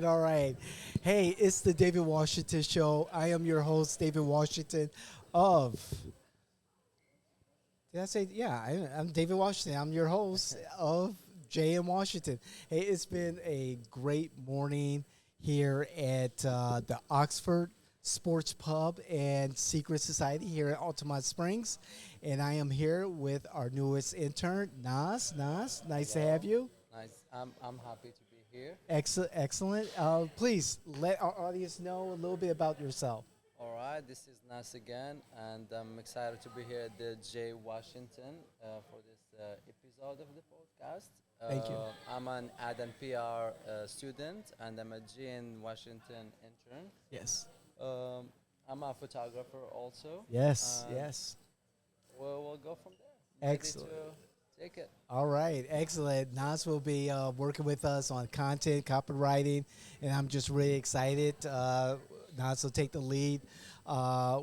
right, all right. Hey, it's the David Washington Show. I am your host, David Washington of. Did I say? Yeah, I'm David Washington. I'm your host of Jay in Washington. Hey, it's been a great morning here at the Oxford Sports Pub and Secret Society here at Altamont Springs. And I am here with our newest intern, Nas. Nas, nice to have Hello. you. Nice. I'm happy to be here. Excellent, excellent. Please let our audience know a little bit about yourself. All right, this is Nas again, and I'm excited to be here at the J Washington for this episode of the podcast. Thank you. I'm an ad and PR student, and I'm a J in Washington intern. Yes. Um, I'm a photographer also. Yes. And Yes. we'll go from there. Ready Excellent. to take it. All right, excellent. Nas will be working with us on content, copywriting, and I'm just really excited. Nas will take the lead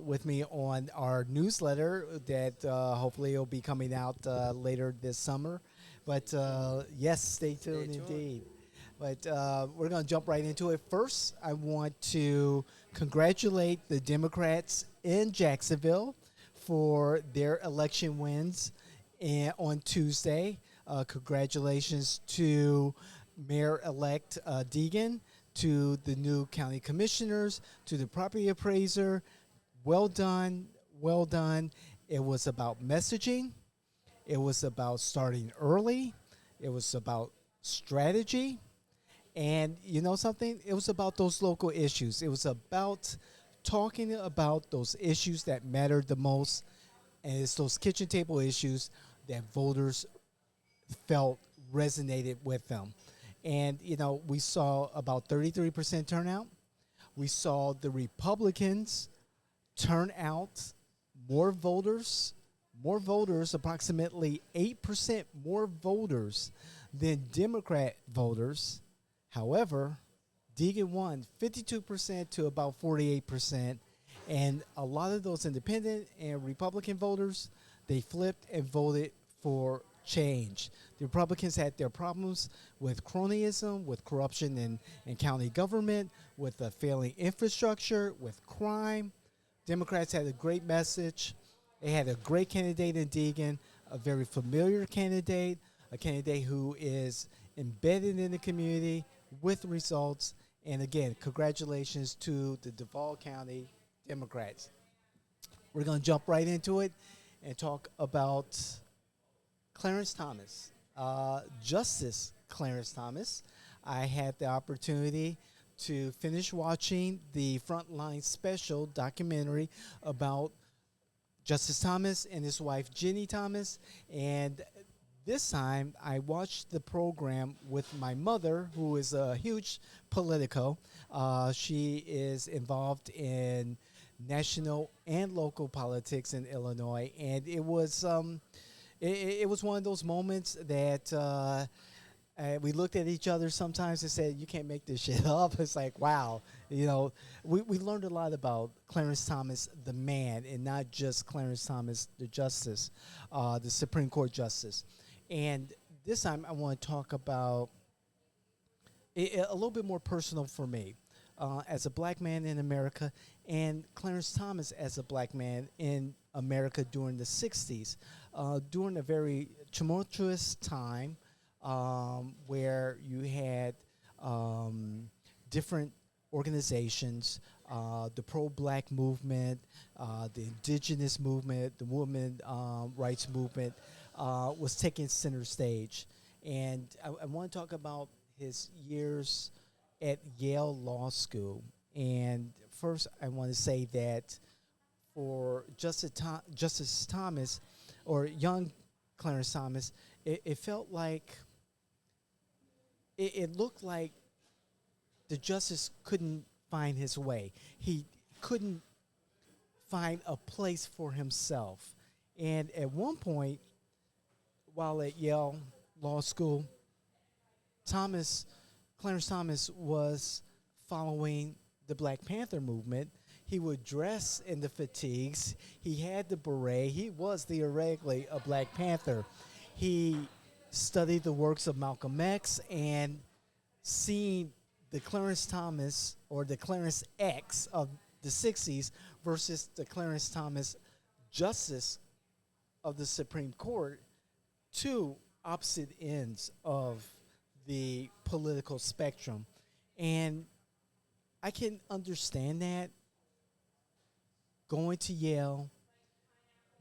with me on our newsletter that hopefully will be coming out later this summer. But yes, stay tuned tuned. indeed. But we're going to jump right into it. First, I want to congratulate the Democrats in Jacksonville for their election wins on Tuesday. Congratulations to Mayor-elect Deegan, to the new county commissioners, to the property appraiser. Well done, well done. It was about messaging. It was about starting early. It was about strategy. And you know something? It was about those local issues. It was about talking about those issues that mattered the most. And it's those kitchen table issues that voters felt resonated with them. And, you know, we saw about 33% turnout. We saw the Republicans turn out more voters, approximately 8% more voters than Democrat voters. However, Deegan won 52% to about 48%. And a lot of those independent and Republican voters, they flipped and voted for change. The Republicans had their problems with cronyism, with corruption in county government, with a failing infrastructure, with crime. Democrats had a great message. They had a great candidate in Deegan, a very familiar candidate, a candidate who is embedded in the community with results. And again, congratulations to the Duval County Democrats. We're going to jump right into it and talk about Clarence Thomas, Justice Clarence Thomas. I had the opportunity to finish watching the Frontline special documentary about Justice Thomas and his wife Ginni Thomas, and this time I watched the program with my mother, who is a huge Politico. She is involved in national and local politics in Illinois, and it was it was one of those moments that we looked at each other sometimes and said, "You can't make this shit up." It's like, wow, you know, we learned a lot about Clarence Thomas, the man, and not just Clarence Thomas, the justice, the Supreme Court justice. And this time, I want to talk about a little bit more personal for me, as a black man in America, and Clarence Thomas as a black man in America during the '60s, during a very tumultuous time where you had different organizations, the pro-black movement, the indigenous movement, the women rights movement was taking center stage. And I want to talk about his years at Yale Law School. And first, I want to say that for Justice Thomas, or young Clarence Thomas, it felt like, it looked like the justice couldn't find his way. He couldn't find a place for himself. And at one point, while at Yale Law School, Clarence Thomas was following the Black Panther movement. He would dress in the fatigues. He had the beret. He was theoretically a Black Panther. He studied the works of Malcolm X, and seeing the Clarence Thomas or the Clarence X of the 60s versus the Clarence Thomas Justice of the Supreme Court, two opposite ends of the political spectrum. And I can understand that, going to Yale,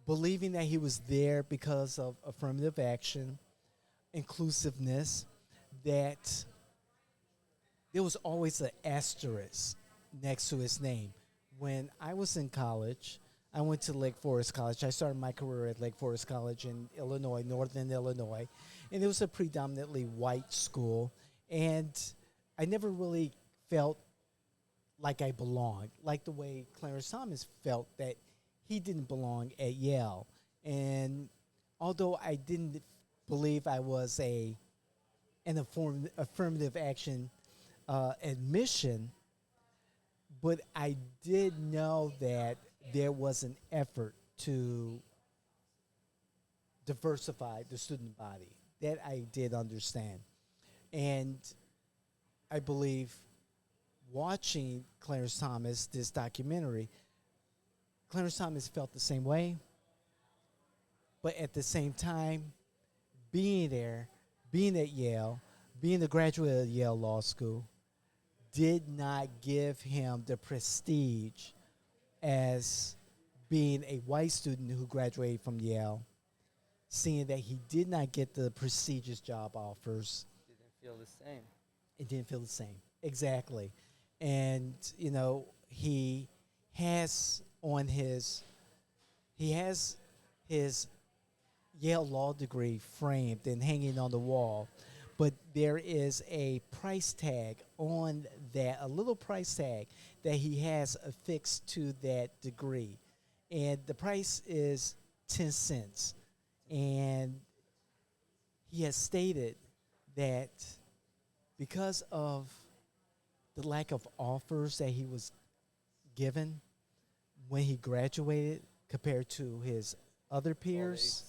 believing that he was there because of affirmative action, inclusiveness, that there was always an asterisk next to his name. When I was in college, I went to Lake Forest College. I started my career at Lake Forest College in Illinois, northern Illinois. And it was a predominantly white school. And I never really felt like I belonged, like the way Clarence Thomas felt that he didn't belong at Yale. And although I didn't believe I was an affirmative action admission, but I did know that there was an effort to diversify the student body. That I did understand. And I believe watching Clarence Thomas, this documentary, Clarence Thomas felt the same way. But at the same time, being there, being at Yale, being a graduate of Yale Law School, did not give him the prestige as being a white student who graduated from Yale, seeing that he did not get the prestigious job offers. Didn't feel the same. It didn't feel the same. Exactly. And, you know, he has his Yale law degree framed and hanging on the wall, but there is a price tag on that, a little price tag that he has affixed to that degree. And the price is 10 cents. And he has stated that because of the lack of offers that he was given when he graduated compared to his other peers,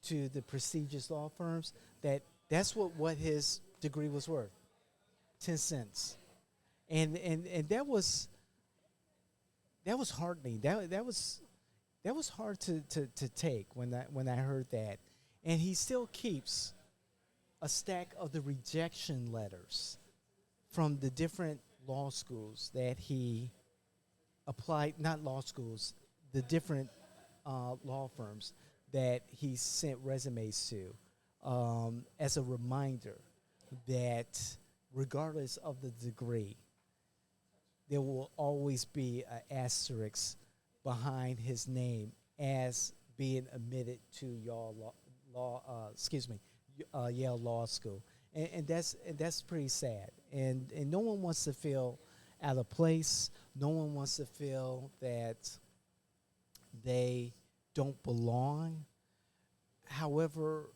to the prestigious law firms, that's what his degree was worth, 10 cents. And that was heartening. That was hard to take when I heard that. And he still keeps a stack of the rejection letters from the different law schools that he applied, not law schools, the different law firms that he sent resumes to, as a reminder that regardless of the degree, there will always be an asterisk behind his name as being admitted to Yale Yale Law School, and that's pretty sad. And no one wants to feel out of place. No one wants to feel that they don't belong. However,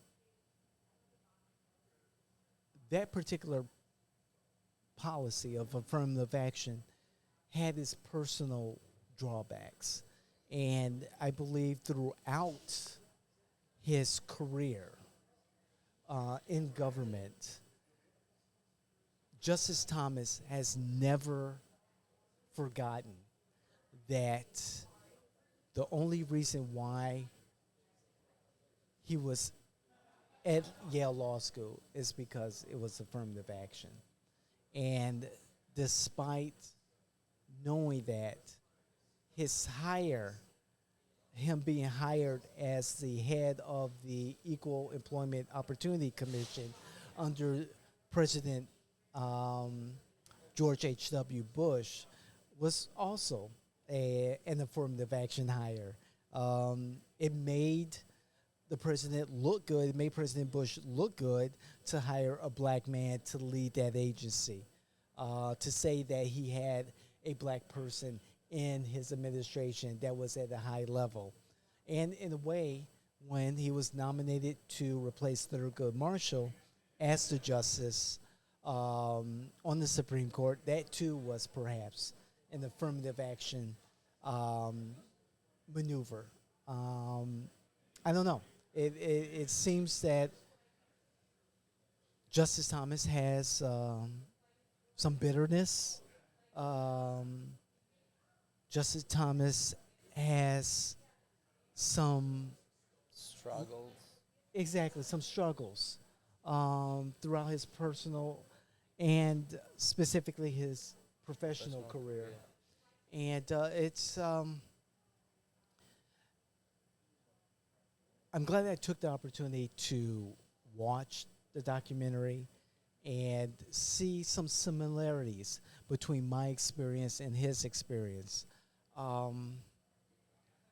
that particular policy of affirmative action had its personal drawbacks. And I believe throughout his career in government, Justice Thomas has never forgotten that the only reason why he was at Yale Law School is because it was affirmative action. And despite knowing that, him being hired as the head of the Equal Employment Opportunity Commission under President George H.W. Bush was also an affirmative action hire. It made the president look good. It made President Bush look good to hire a black man to lead that agency, to say that he had a black person in his administration that was at a high level. And in a way, when he was nominated to replace Thurgood Marshall as the justice on the Supreme Court, that too was perhaps an affirmative action maneuver. I don't know. It seems that Justice Thomas has some bitterness. Um, Justice Thomas has some Struggles. exactly some struggles throughout his personal and specifically his professional Professional career. career. And it's I'm glad I took the opportunity to watch the documentary and see some similarities between my experience and his experience. Um,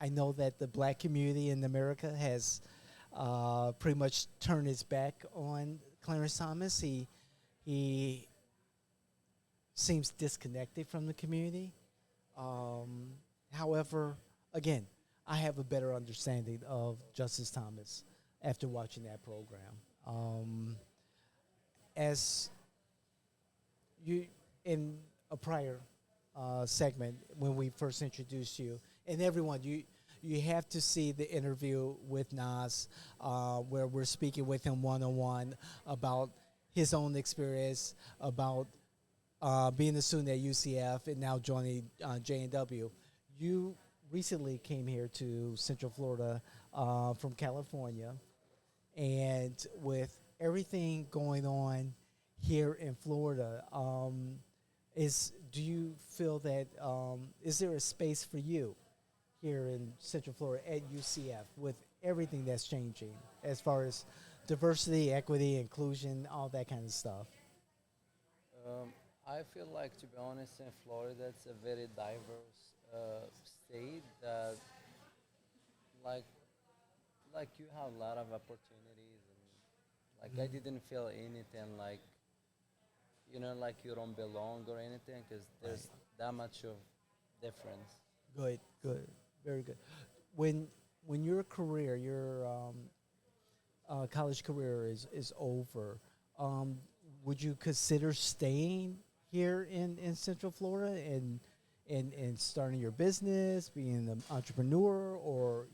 I know that the black community in America has pretty much turned its back on Clarence Thomas. He seems disconnected from the community. Um, However, again, I have a better understanding of Justice Thomas after watching that program. Um, as you in a prior segment when we first introduced you, and everyone, you have to see the interview with Nas, where we're speaking with him one on one about his own experience, about being a student at UCF and now joining J&W. You recently came here to Central Florida from California, and with everything going on here in Florida, is do you feel that is there a space for you here in Central Florida at UCF with everything that's changing as far as diversity, equity, inclusion, all that kind of stuff? Um, I feel like, to be honest, in Florida, it's a very diverse state that, like, you have a lot of opportunities, and like I Mhm. didn't feel anything like, like you don't belong or anything, because Right. there's that much of difference. Good, good, very good. When when your career, your college career is over, um, would you consider staying here in Central Florida and starting your business, being an entrepreneur, or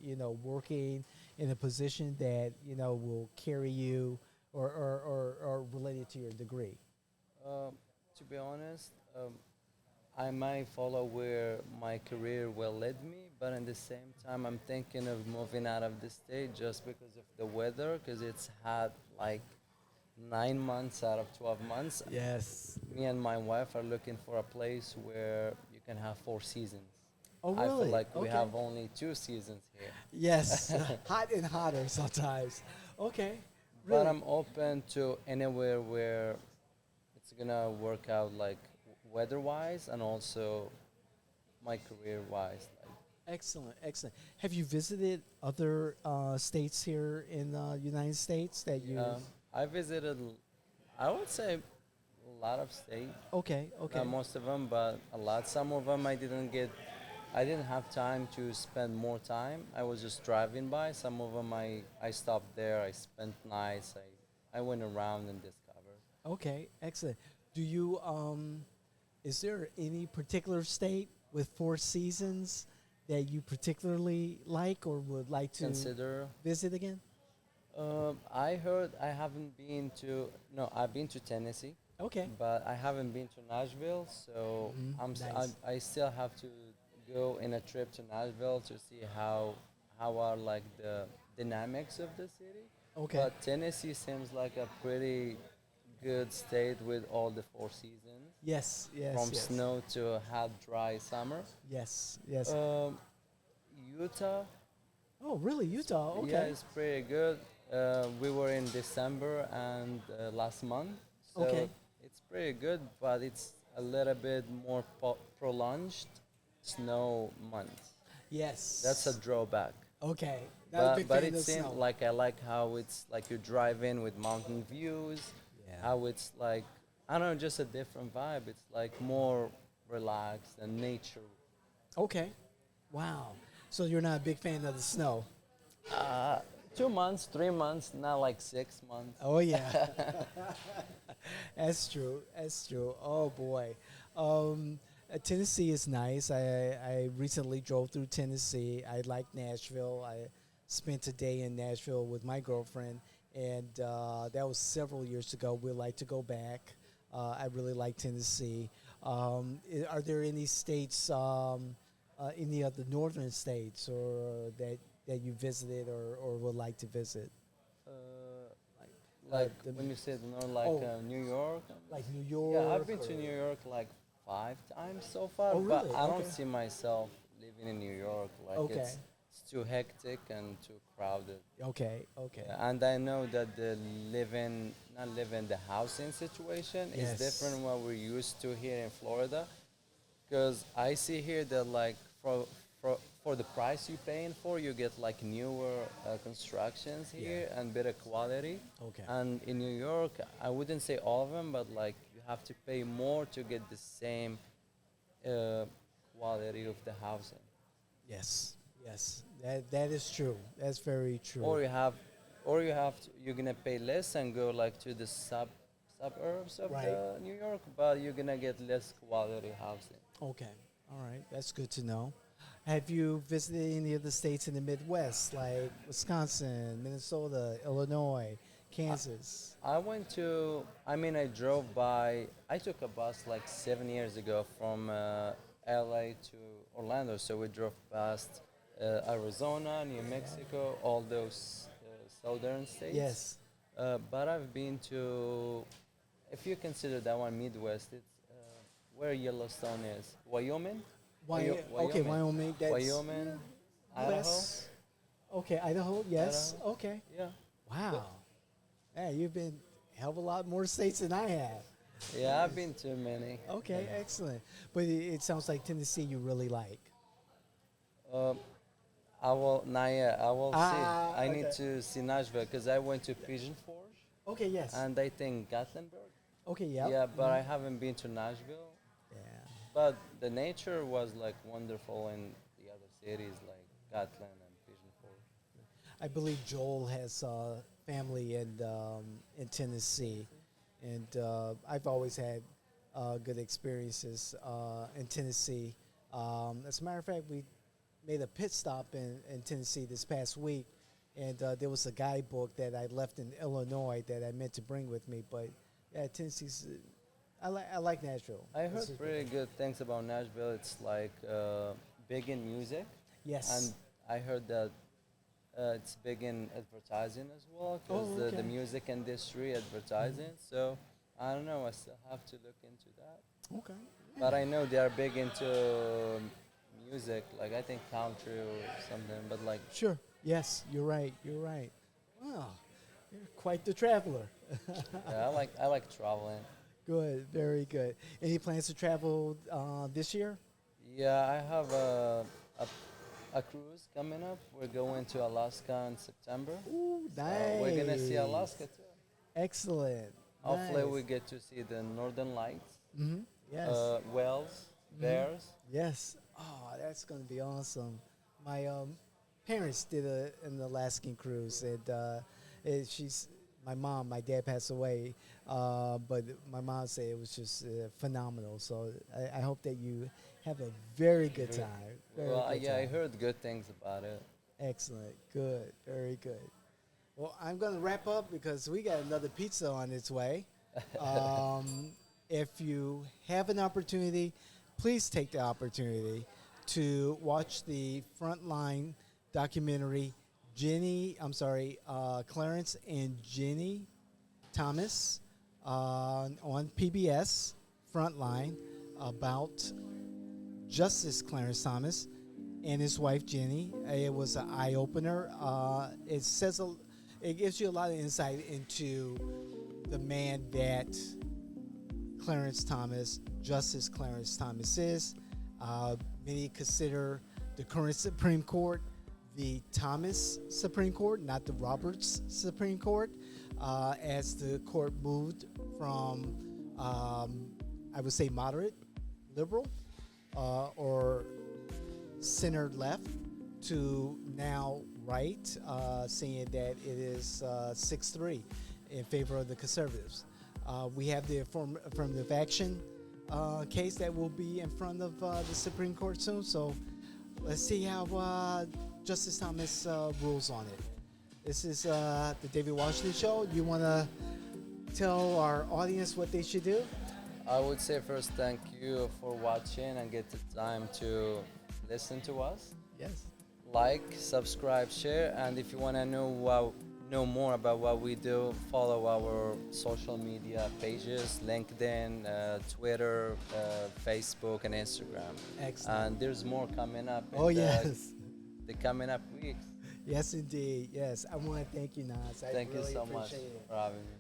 working in a position that will carry you or related to your degree? Um, to be honest, I might follow where my career will lead me, but at the same time, I'm thinking of moving out of the state just because of the weather, because it's hot like 9 months out of 12 months. Yes. Me and my wife are looking for a place where you can have 4 seasons. Oh, I feel really? like we Okay. have only 2 seasons Yes, here. hot and hotter sometimes. Okay, But really I'm open to anywhere where it's gonna work out, like weather-wise and also my career-wise. excellent, excellent. Have you visited other states here in the United States that you? Yeah, I visited, I would say, a lot of states. Okay, Not okay, most of them, but a lot. Some of them I didn't have time to spend more time. I was just driving by. Some of them I stopped there. I spent nights. I went around and discovered. okay, excellent. Do you Is there any particular state with four seasons that you particularly like or would like to Consider. visit again? I heard I haven't been to. No, I've been to Tennessee, Okay. but I haven't been to Nashville. So Nice. I still have to go in a trip to Nashville to see how are like the dynamics of the city. Okay. But Tennessee seems like a pretty good state with all the 4 seasons, Yes, yes, from yes, snow to a hot, dry summer. yes, yes. Um, Utah, Oh, really? Utah? yeah, Okay. it's pretty good. We were in December and last month, so Okay. it's pretty good, but it's a little bit more prolonged snow months. That's a Yes. drawback. Okay. Not a But big but fan it of seems snow. like I like how it's like you drive in with mountain views, Yeah. how it's like, I don't know, just a different vibe. It's like more relaxed and nature. Okay. Wow. So you're not a big fan of the snow? Uh, 2 months, 3 months, not like 6 months. Oh yeah. That's true. That's true. Oh boy. Tennessee is nice. I recently drove through Tennessee. I like Nashville. I spent a day in Nashville with my girlfriend, and that was several years ago. We'd like to go back. I really like Tennessee. Are there any states, any of the northern states, or that you visited or would like to visit? Like The, when you said no, like oh, New York. like New Yeah, I've York? been to Or, New York like 5 times so far, oh, but really? I don't Okay. see myself living in New York. Like Okay. it's too hectic and too crowded. Okay. Okay. Yeah, and I know that the living, not living, the housing situation is different Yes. what we're used to here in Florida. Because I see here that like for the price you're paying for, you get like newer constructions Yeah. here and better quality. Okay. And in New York, I wouldn't say all of them, but like you have to pay more to get the same uh, quality of the housing. Yes. Yes. That is true. That's very true. Or you have, you're gonna pay less and go like to the suburbs of Right. the New York, but you're gonna get less quality housing. Okay. All right. That's good to know. Have you visited any of the states in the Midwest, like Wisconsin, Minnesota, Illinois, Kansas? I went to, I mean, I drove by, I took a bus like 7 years ago from LA to Orlando. So we drove past Arizona, New Mexico, all those southern states. Yes. But I've been to, if you consider that one Midwest, it's where Yellowstone is. Wyoming? Okay, Wyoming. That's Wyoming, Idaho? West. Okay, Idaho. Yes. Idaho? Okay. Yeah. Wow. Yeah, you've been a hell of a lot more states than I have. Yeah, I've been to many. Okay, excellent. But it sounds like Tennessee you really like. Um, I will not yet. I will Ah, see. I need okay. to see Nashville because I went to Pigeon Forge Okay, yes. and I think Gatlinburg. Okay, yeah. Yeah, but I haven't been to Nashville. Yeah. But the nature was like wonderful in the other cities like Gatlin and Pigeon Forge. I believe Joel has family in Tennessee, and I've always had good experiences in Tennessee. As a matter of fact, we made a pit stop in Tennessee this past week, and there was a guidebook that I left in Illinois that I meant to bring with me. But yeah, Tennessee's I like Nashville. I This heard is pretty good things about Nashville. It's like big in music, Yes. and I heard that it's big in advertising as well because Oh, the okay. music industry advertising. So I don't know. I still have to look into that. Okay. But I know they are big into music, like I think country or something. But like, Sure. Yes, you're right. You're right. Wow, you're quite the traveler. yeah, I like traveling. Good. Very good. Any plans to travel this year? Yeah, I have a cruise coming up. We're going to Alaska in September. Ooh, So nice. we're gonna see Alaska too. Excellent. Hopefully, we Nice. get to see the Northern Lights, Mm-hmm. Yes. whales, Mhm. bears. Yes. Oh, that's going to be awesome. My parents did an Alaskan cruise, and she's my mom. My dad passed away, but my mom said it was just phenomenal. So I hope that you have a very good Very- time. Very Well, good yeah, I time. heard good things about it. Excellent. Good. Very good. Well, I'm going to wrap up because we got another pizza on its way. Um, if you have an opportunity, please take the opportunity to watch the Frontline documentary, Clarence and Ginni Thomas on PBS Frontline about Justice Clarence Thomas and his wife Ginni. It was an eye opener. It gives you a lot of insight into the man that Clarence Thomas, Justice Clarence Thomas is. Many consider the current Supreme Court the Thomas Supreme Court, not the Roberts Supreme Court, as the court moved from, I would say, moderate, liberal, or center left to now right, saying that it is 6-3 in favor of the conservatives. We have the affirmative action case that will be in front of the Supreme Court soon. So let's see how Justice Thomas rules on it. This is the David Washington Show. You want to tell our audience what they should do? I would say first thank you for watching and get the time to listen to us. Yes. Like, subscribe, share, and if you want to know more about what we do, follow our social media pages: LinkedIn, Twitter, Facebook, and Instagram. Excellent. And there's more coming up in Oh, yes. the coming up weeks. Yes, indeed. Yes. I want to thank you, Nas. I Thank you really so much appreciate it. for having me.